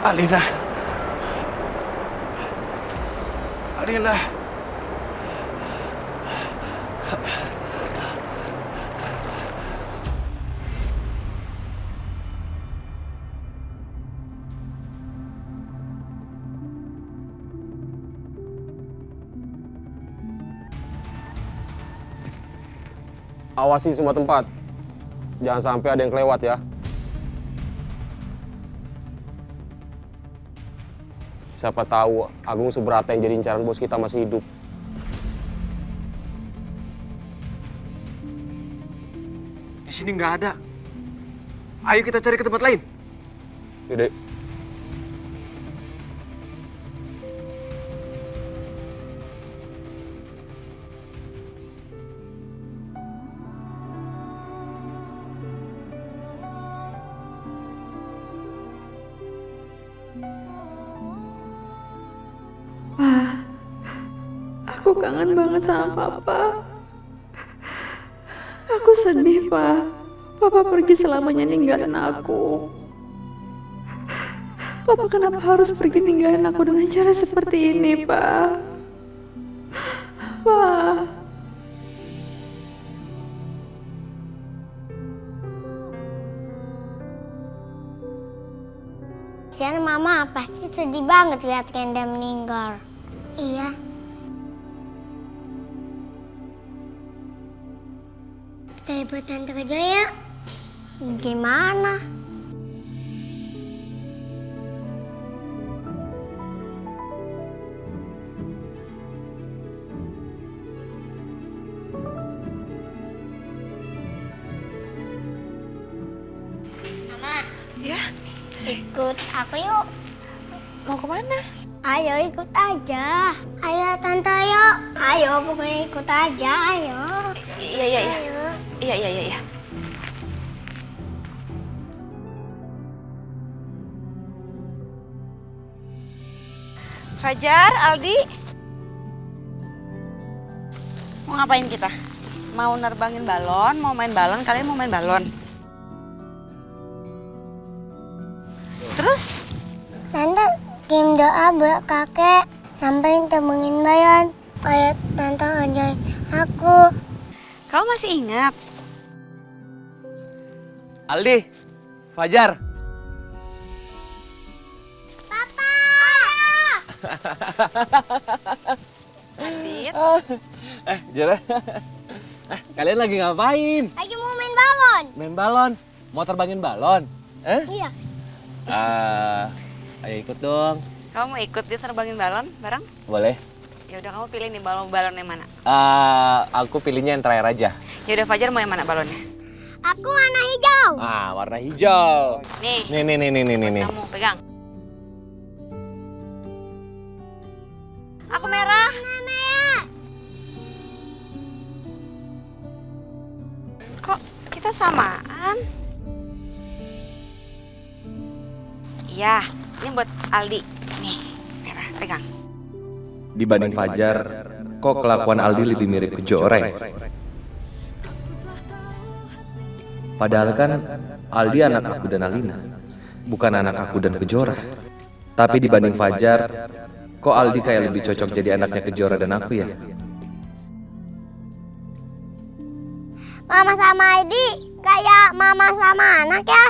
Alina. Alina. Awasi semua tempat. Jangan sampai ada yang kelewat ya. Siapa tahu Agung Subrata yang jadi incaran bos kita masih hidup. Di sini nggak ada. Ayo kita cari ke tempat lain. Yaudah. Aku kangen banget sama Papa. Aku sedih, Pak. Papa pergi selamanya ninggalin aku. Papa kenapa harus pergi ninggalin aku dengan cara seperti ini, Pak? Pak. Kasihan Mama pasti sedih banget lihat Kenda meninggal. Iya. Kita ikut Tante ke Jaya. Gimana? Mama. Ya? Ikut aku yuk. Mau kemana? Ayo ikut aja. Ayo Tante ayo. Ayo pokoknya ikut aja ayo. Iya. Ayo. Iya. Fajar, Aldi. Mau ngapain kita? Mau nerbangin balon, mau main balon, kalian mau main balon? Terus? Tante kirim doa buat kakek sampai temuin Bayan. Kayak Tante ngajarin aku. Kau masih ingat? Aldi, Fajar. Adit. Jara. Kalian lagi ngapain? Lagi mau main balon. Main balon? Mau terbangin balon? Iya. Ayo ikut dong. Kamu mau ikut dia terbangin balon bareng? Boleh. Ya udah kamu pilih nih balon yang mana? Aku pilihnya yang terakhir aja. Ya udah Fajar mau yang mana balonnya? Aku warna hijau. Warna hijau. Nih. Nih. Kamu pegang. Aku merah. Kok kita samaan? Iya, ini buat Aldi. Nih, merah, pegang. Dibanding Fajar, kok kelakuan Aldi lebih mirip Kejora? Padahal kan Aldi anak aku dan Alina, bukan anak aku dan Kejora. Tapi dibanding Fajar, kok Aldi kayak lebih cocok jadi anaknya Kejora dan aku ya? Mama sama Aidi kayak mama sama anak ya.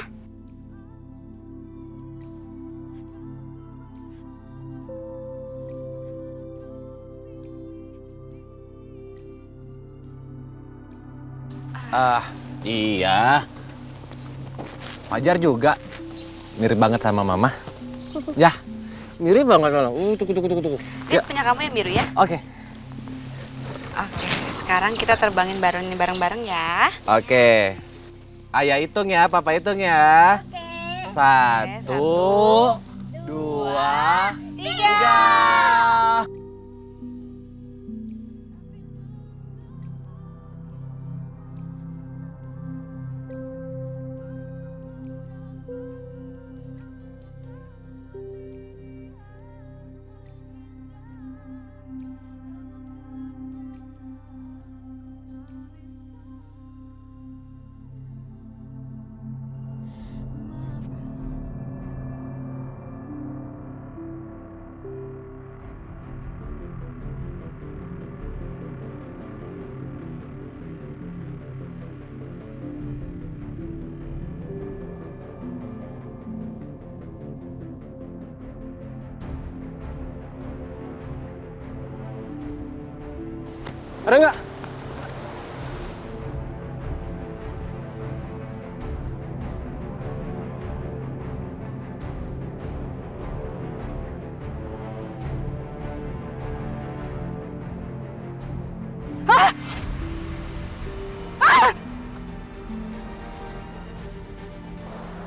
Iya. Fajar juga mirip banget sama mama. Ya, mirip banget. Tunggu. Ini punya kamu yang biru ya? Oke. Oke, sekarang kita terbangin balon ini bareng-bareng ya. Oke. Ayah hitung ya, papa hitung ya. Oke. 1, 2, 3. Ada nggak?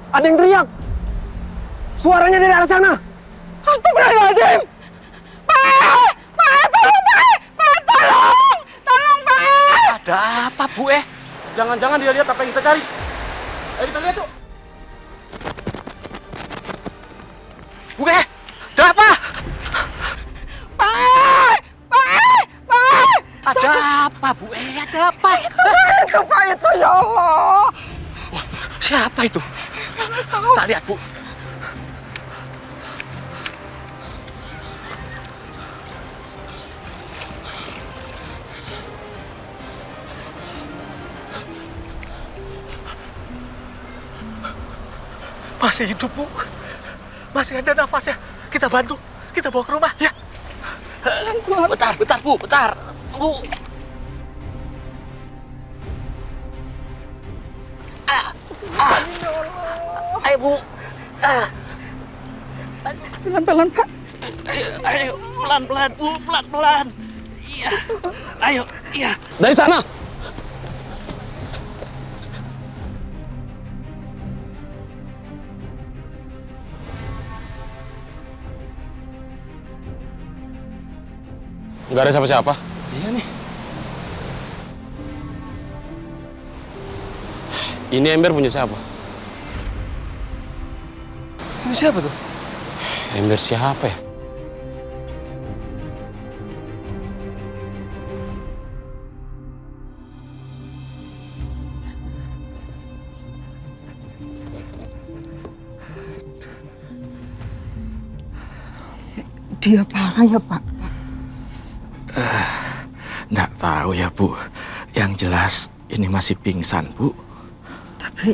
Ada yang teriak. Suaranya dari arah sana. Astagfirullahaladzim. Ada apa, Bu? Jangan-jangan dia lihat apa yang kita cari. Ayo kita lihat tuh. Bu, ada apa? Ada apa, Bu? Ada apa? Itu Pak, itu ya Allah. Wah, siapa itu? Tak lihat, Bu. Masih hidup, Bu. Masih ada nafasnya. Kita bantu. Kita bawa ke rumah, ya. Bentar, Bu. Bentar. Bu. Ayo, Bu. Pelan-pelan, Pak. Ayo, pelan-pelan, Bu. Pelan-pelan. Iya. Ayo, iya. Dari sana. Nggak ada siapa-siapa. Iya nih. Ini ember punya siapa? Ini siapa tuh? Ember siapa ya? Dia parah ya, Pak? Nggak tahu ya, Bu. Yang jelas ini masih pingsan, Bu. Tapi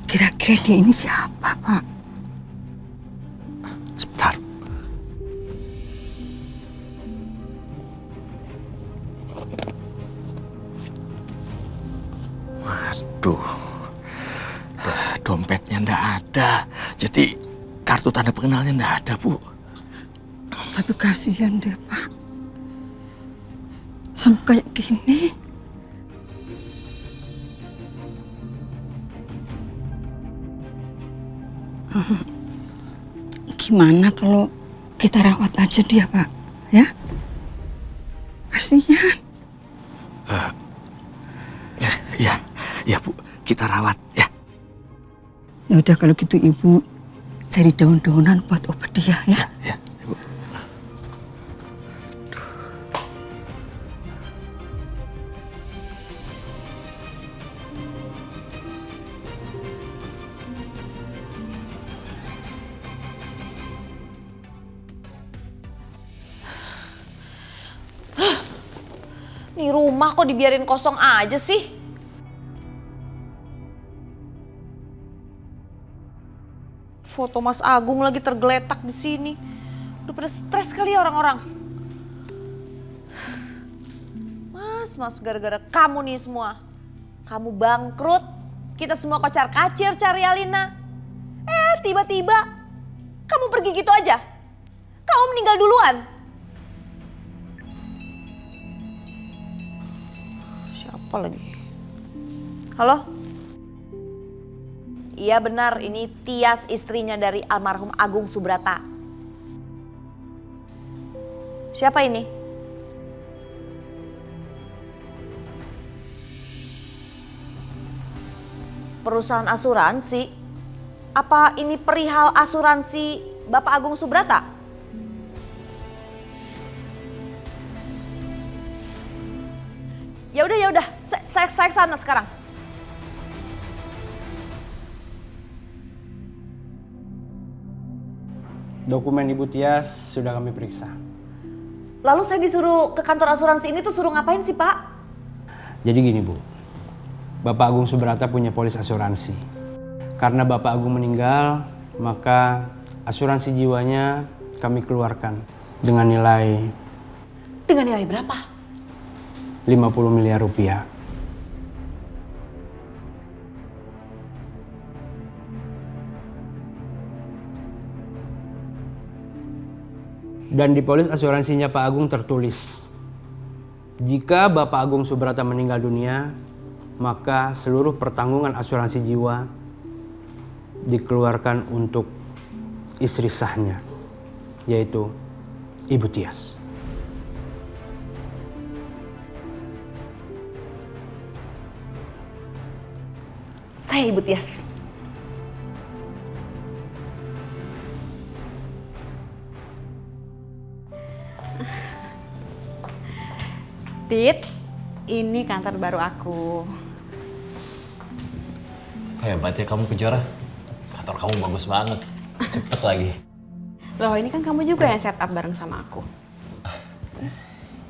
kira-kira dia ini siapa, Pak? Sebentar. Waduh. Dompetnya nggak ada. Jadi kartu tanda pengenalnya nggak ada, Bu. Tapi kasihan dia, Pak. Sampai kayak gini. Gimana kalau kita rawat aja dia, Pak? Ya? Kasihan. Ya, Bu. Kita rawat, ya. Ya udah kalau gitu Ibu cari daun-daunan buat obat dia, ya? Ya, Ibu. Nih rumah kok dibiarin kosong aja sih? Foto Mas Agung lagi tergeletak di sini. Udah pada stres kali ya orang-orang. Mas, gara-gara kamu nih semua. Kamu bangkrut, kita semua kocar-kacir cari Alina. Tiba-tiba kamu pergi gitu aja. Kamu meninggal duluan. Siapa lagi? Halo? Iya benar, ini Tias, istrinya dari almarhum Agung Subrata. Siapa ini? Perusahaan asuransi? Apa ini perihal asuransi Bapak Agung Subrata? Ya udah, saya sana sekarang. Dokumen Ibu Tias sudah kami periksa. Lalu saya disuruh ke kantor asuransi ini tuh suruh ngapain sih, Pak? Jadi gini, Bu. Bapak Agung Subrata punya polis asuransi. Karena Bapak Agung meninggal, maka asuransi jiwanya kami keluarkan dengan nilai... Dengan nilai berapa? 50 miliar rupiah. Dan di polis asuransinya Pak Agung tertulis, jika Bapak Agung Subrata meninggal dunia, maka seluruh pertanggungan asuransi jiwa dikeluarkan untuk istri sahnya, yaitu Ibu Tias. Saya Ibu Tias. Tit, ini kantor baru aku. Hebat ya kamu Kejora. Kantor kamu bagus banget. Cepet lagi. Loh, ini kan kamu juga yang set up bareng sama aku.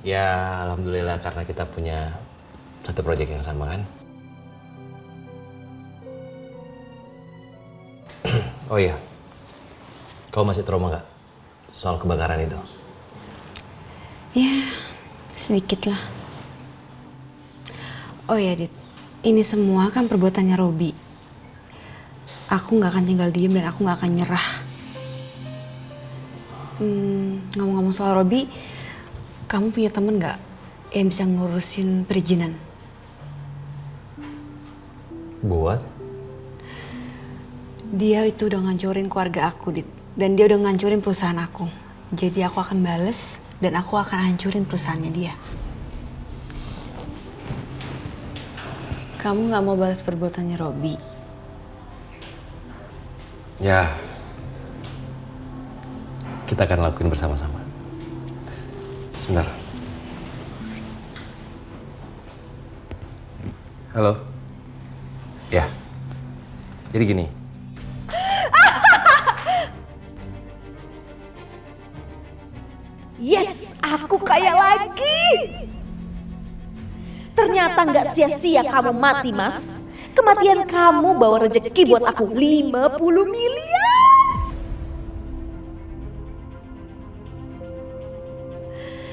Ya, alhamdulillah karena kita punya satu proyek yang sama kan. Oh iya, Kau masih trauma nggak soal kebakaran itu? Ya, sedikit lah. Oh ya, Dit. Ini semua kan perbuatannya Robi. Aku nggak akan tinggal diem dan aku nggak akan nyerah. Ngomong-ngomong soal Robi, kamu punya temen nggak yang bisa ngurusin perizinan? Buat? Dia itu udah ngancurin keluarga aku, Dit. Dan dia udah ngancurin perusahaan aku. Jadi aku akan bales dan aku akan hancurin perusahaannya dia. Kamu nggak mau balas perbuatannya Robi? Ya, kita akan lakuin bersama-sama. Sebentar. Halo. Ya. Jadi gini. Yes, aku kaya lagi. Ternyata nggak sia-sia kamu mati, Mas. Kematian kamu bawa rezeki buat aku 50 miliar.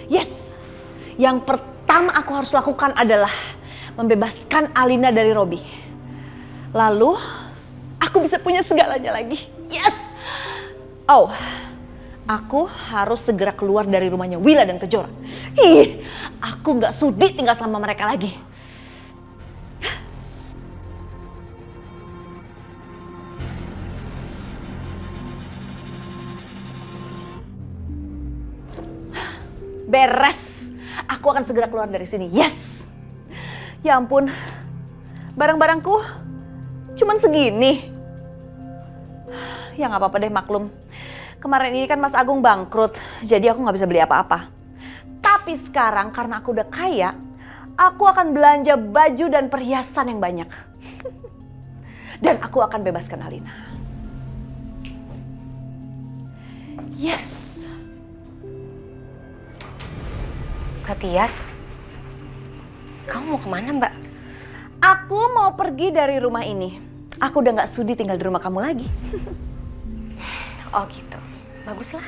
Yes, yang pertama aku harus lakukan adalah membebaskan Alina dari Robi. Lalu, aku bisa punya segalanya lagi. Yes! Oh, aku harus segera keluar dari rumahnya Willa dan Kejora. Ih, aku nggak sudi tinggal sama mereka lagi. Beres. Aku akan segera keluar dari sini. Yes. Ya ampun. Barang-barangku cuman segini. Ya nggak apa-apa deh, maklum. Kemarin ini kan Mas Agung bangkrut, jadi aku nggak bisa beli apa-apa. Tapi sekarang karena aku udah kaya, aku akan belanja baju dan perhiasan yang banyak. Dan aku akan bebaskan Alina. Yes. Mbak Tias, kamu mau kemana, Mbak? Aku mau pergi dari rumah ini. Aku udah nggak sudi tinggal di rumah kamu lagi. Oh gitu, baguslah.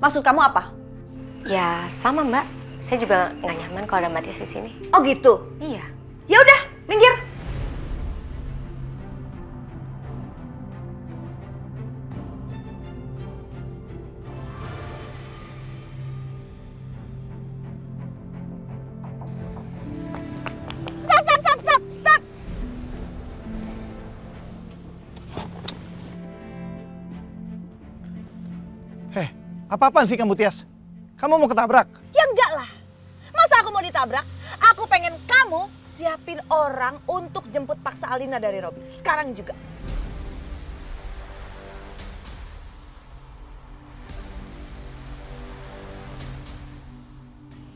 Maksud kamu apa? Ya sama, Mbak. Saya juga nggak nyaman kalau ada Mbak Tias di sini. Oh gitu? Iya. Ya udah, minggir. Stop. Heh, apa-apaan sih kamu, Tias? Kamu mau ketabrak? Ya enggak lah. Masa aku mau ditabrak? Aku pengen kamu siapin orang untuk jemput paksa Alina dari Robi. Sekarang juga.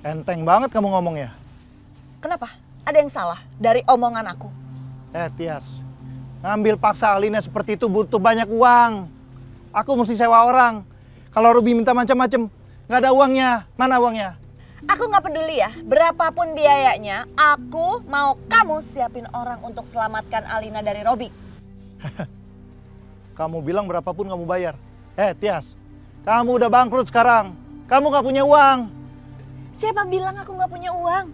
Enteng banget kamu ngomongnya. Kenapa? Ada yang salah dari omongan aku? Tias, ngambil paksa Alina seperti itu butuh banyak uang. Aku mesti sewa orang. Kalau Robi minta macam-macam, nggak ada uangnya. Mana uangnya? Aku nggak peduli ya, berapapun biayanya, aku mau kamu siapin orang untuk selamatkan Alina dari Robi. Kamu bilang berapapun kamu bayar. Tias, kamu udah bangkrut sekarang. Kamu nggak punya uang. Siapa bilang aku nggak punya uang?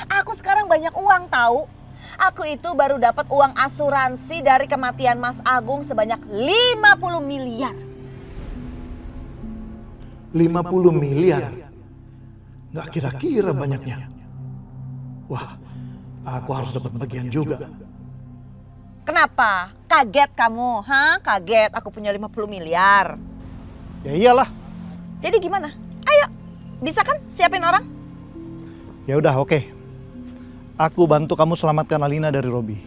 Aku sekarang banyak uang tahu. Aku itu baru dapat uang asuransi dari kematian Mas Agung sebanyak 50 miliar. 50 miliar? Nggak kira-kira banyaknya. Wah, aku harus dapat bagian juga. Kenapa? Kaget kamu? Kaget aku punya 50 miliar. Ya iyalah. Jadi gimana? Ayo, bisa kan siapin orang? Ya udah, oke. Aku bantu kamu selamatkan Alina dari Robi.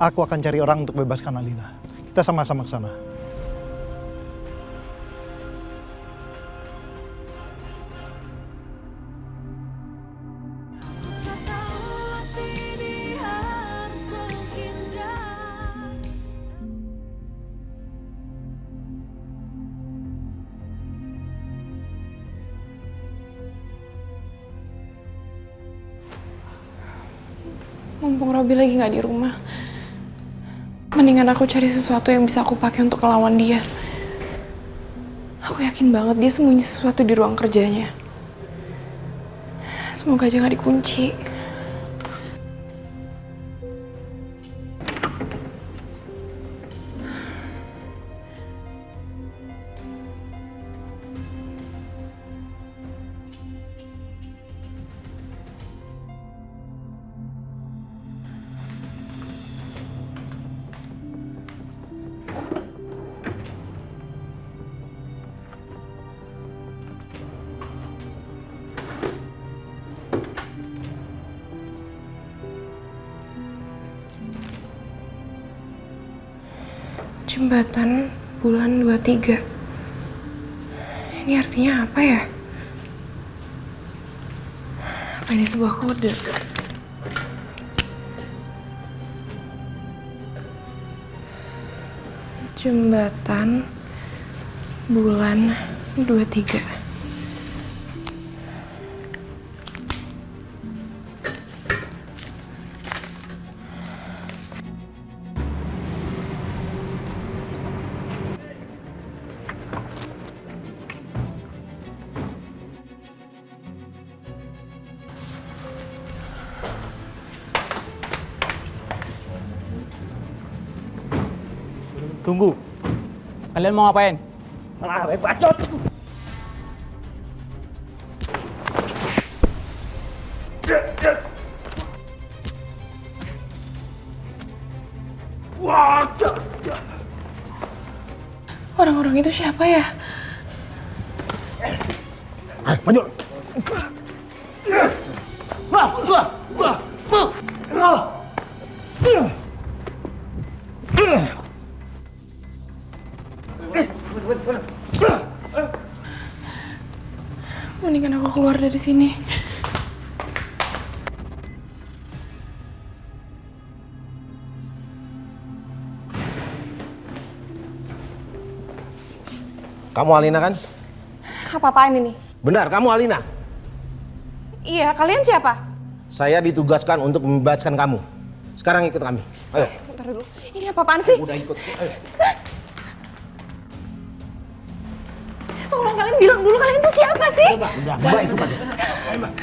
Aku akan cari orang untuk bebaskan Alina. Kita sama-sama ke sana. Mumpung Robi lagi nggak di rumah, mendingan aku cari sesuatu yang bisa aku pakai untuk ngelawan dia. Aku yakin banget dia sembunyi sesuatu di ruang kerjanya. Semoga aja gak dikunci. Jembatan bulan 23. Ini artinya apa ya? Apa ini sebuah kode? Jembatan bulan 23. Tunggu. Kalian mau ngapain? Malah bacot. Orang-orang itu siapa ya? Ayo, maju. Mendingan aku keluar dari sini. Kamu Alina kan? Apa-apaan ini? Benar, kamu Alina. Iya, kalian siapa? Saya ditugaskan untuk membebaskan kamu. Sekarang ikut kami. Ayo. Bentar dulu. Ini apa-apaan sih? Udah ikut. Ayo. Tolong kalian bilang dulu kalian tuh siapa sih? Udah, Mbak ikut aja. Ayo, Mbak.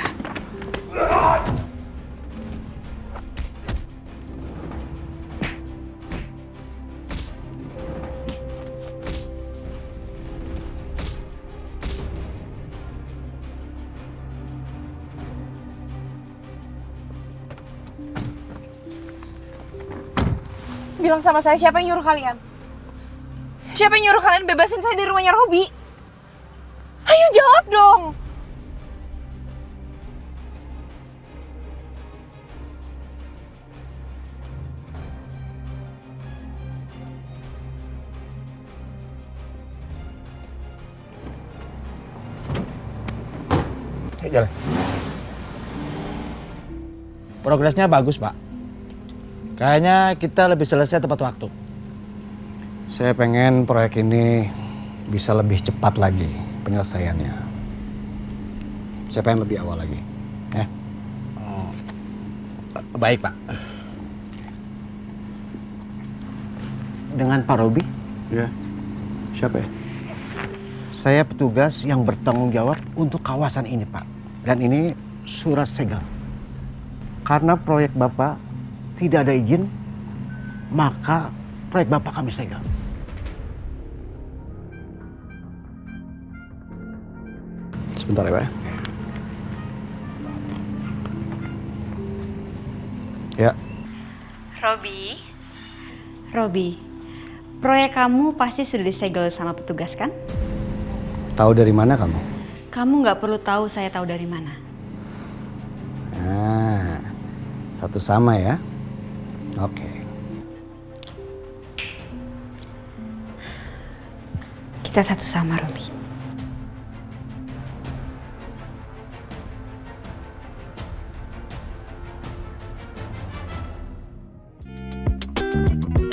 Bilang sama saya siapa yang nyuruh kalian? Siapa yang nyuruh kalian bebasin saya dari rumahnya Robi? Ayo jawab dong! Ayo jalan. Progresnya bagus, Pak. Kayaknya kita lebih selesai tepat waktu. Saya pengen proyek ini bisa lebih cepat lagi penyelesaiannya. Saya pengen lebih awal lagi. Ya. Oh, baik, Pak. Dengan Pak Robi? Ya. Siapa ya? Saya petugas yang bertanggung jawab untuk kawasan ini, Pak. Dan ini surat segel. Karena proyek Bapak tidak ada izin, maka proyek Bapak kami segel. Sebentar ya, Pak. Ya. Robi, proyek kamu pasti sudah disegel sama petugas kan? Tahu dari mana kamu? Kamu nggak perlu tahu saya tahu dari mana. Nah, satu sama ya. Oke. Kita satu sama, Robi. Thank you.